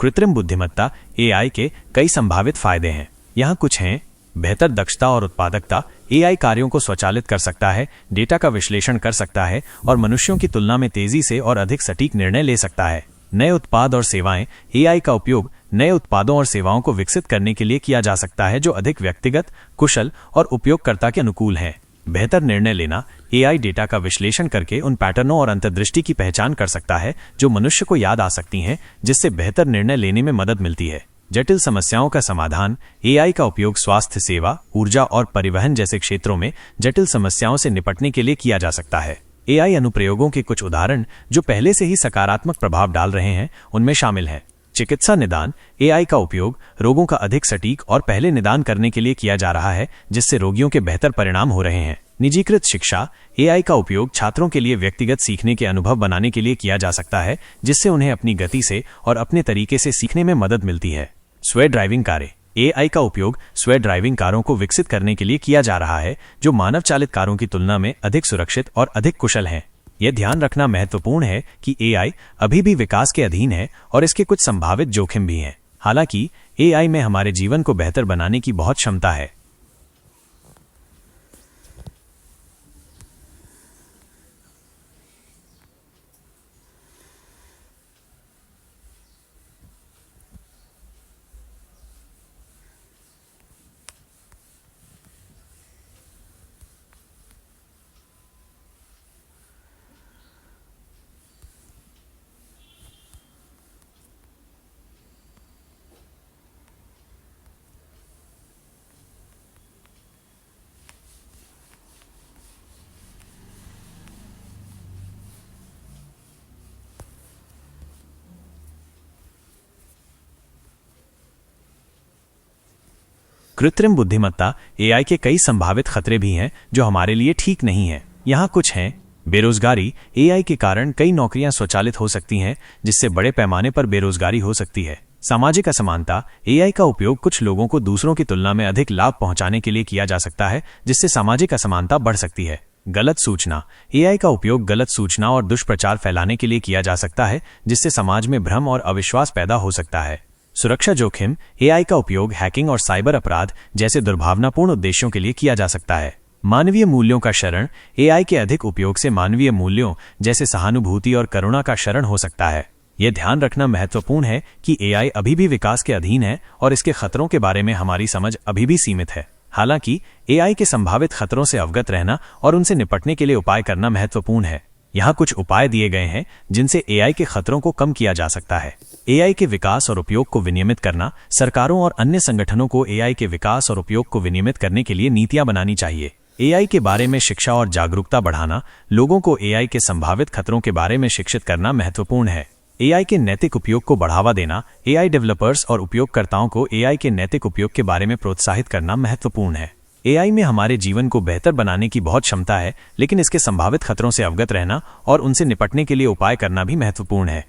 कृत्रिम बुद्धिमत्ता एआई के कई संभावित फायदे हैं। यहाँ कुछ हैं। बेहतर दक्षता और उत्पादकता। एआई कार्यों को स्वचालित कर सकता है, डेटा का विश्लेषण कर सकता है और मनुष्यों की तुलना में तेजी से और अधिक सटीक निर्णय ले सकता है। नए उत्पाद और सेवाएं। एआई का उपयोग नए उत्पादों और सेवाओं को विकसित करने के लिए किया जा सकता है जो अधिक व्यक्तिगत, कुशल और उपयोगकर्ता के अनुकूल हैं। बेहतर निर्णय लेना। एआई डेटा का विश्लेषण करके उन पैटर्नों और अंतर्दृष्टि की पहचान कर सकता है जो मनुष्य को याद आ सकती हैं, जिससे बेहतर निर्णय लेने में मदद मिलती है। जटिल समस्याओं का समाधान। एआई का उपयोग स्वास्थ्य सेवा, ऊर्जा और परिवहन जैसे क्षेत्रों में जटिल समस्याओं से निपटने के लिए किया जा सकता है। एआई अनुप्रयोगों के कुछ उदाहरण जो पहले से ही सकारात्मक प्रभाव डाल रहे हैं उनमें शामिल हैं। चिकित्सा निदान। एआई का उपयोग रोगों का अधिक सटीक और पहले निदान करने के लिए किया जा रहा है, जिससे रोगियों के बेहतर परिणाम हो रहे हैं। निजीकृत शिक्षा। एआई का उपयोग छात्रों के लिए व्यक्तिगत सीखने के अनुभव बनाने के लिए किया जा सकता है, जिससे उन्हें अपनी गति से और अपने तरीके से सीखने में मदद मिलती है। स्वयं ड्राइविंग कारें। एआई का उपयोग स्वयं ड्राइविंग कारों को विकसित करने के लिए किया जा रहा है, जो मानव चालित कारों की तुलना में अधिक सुरक्षित और अधिक कुशल हैं। यह ध्यान रखना महत्वपूर्ण है कि एआई अभी भी विकास के अधीन है और इसके कुछ संभावित जोखिम भी हैं। हालांकि एआई में हमारे जीवन को बेहतर बनाने की बहुत क्षमता है। कृत्रिम बुद्धिमत्ता एआई के कई संभावित खतरे भी हैं जो हमारे लिए ठीक नहीं हैं। यहाँ कुछ हैं। बेरोजगारी। एआई के कारण कई नौकरियां स्वचालित हो सकती हैं, जिससे बड़े पैमाने पर बेरोजगारी हो सकती है। सामाजिक असमानता। एआई का उपयोग कुछ लोगों को दूसरों की तुलना में अधिक लाभ पहुंचाने के लिए किया जा सकता है, जिससे सामाजिक असमानता बढ़ सकती है। गलत सूचना। एआई का उपयोग गलत सूचना और दुष्प्रचार फैलाने के लिए किया जा सकता है, जिससे समाज में भ्रम और अविश्वास पैदा हो सकता है। सुरक्षा जोखिम। एआई का उपयोग हैकिंग और साइबर अपराध जैसे दुर्भावनापूर्ण उद्देश्यों के लिए किया जा सकता है। मानवीय मूल्यों का शरण। एआई के अधिक उपयोग से मानवीय मूल्यों जैसे सहानुभूति और करुणा का शरण हो सकता है। यह ध्यान रखना महत्वपूर्ण है कि एआई अभी भी विकास के अधीन है और इसके खतरों के बारे में हमारी समझ अभी भी सीमित है। हालांकि एआई के संभावित खतरों से अवगत रहना और उनसे निपटने के लिए उपाय करना महत्वपूर्ण है। यहाँ कुछ उपाय दिए गए हैं जिनसे एआई के खतरों को कम किया जा सकता है। एआई के विकास और उपयोग को विनियमित करना। सरकारों और अन्य संगठनों को एआई के विकास और उपयोग को विनियमित करने के लिए नीतियां बनानी चाहिए। एआई के बारे में शिक्षा और जागरूकता बढ़ाना। लोगों को एआई के संभावित खतरों के बारे में शिक्षित करना महत्वपूर्ण है। एआई के नैतिक उपयोग को बढ़ावा देना। एआई डेवलपर्स और उपयोगकर्ताओं को एआई के नैतिक उपयोग के बारे में प्रोत्साहित करना महत्वपूर्ण है। एआई में हमारे जीवन को बेहतर बनाने की बहुत क्षमता है, लेकिन इसके संभावित खतरों से अवगत रहना और उनसे निपटने के लिए उपाय करना भी महत्वपूर्ण है।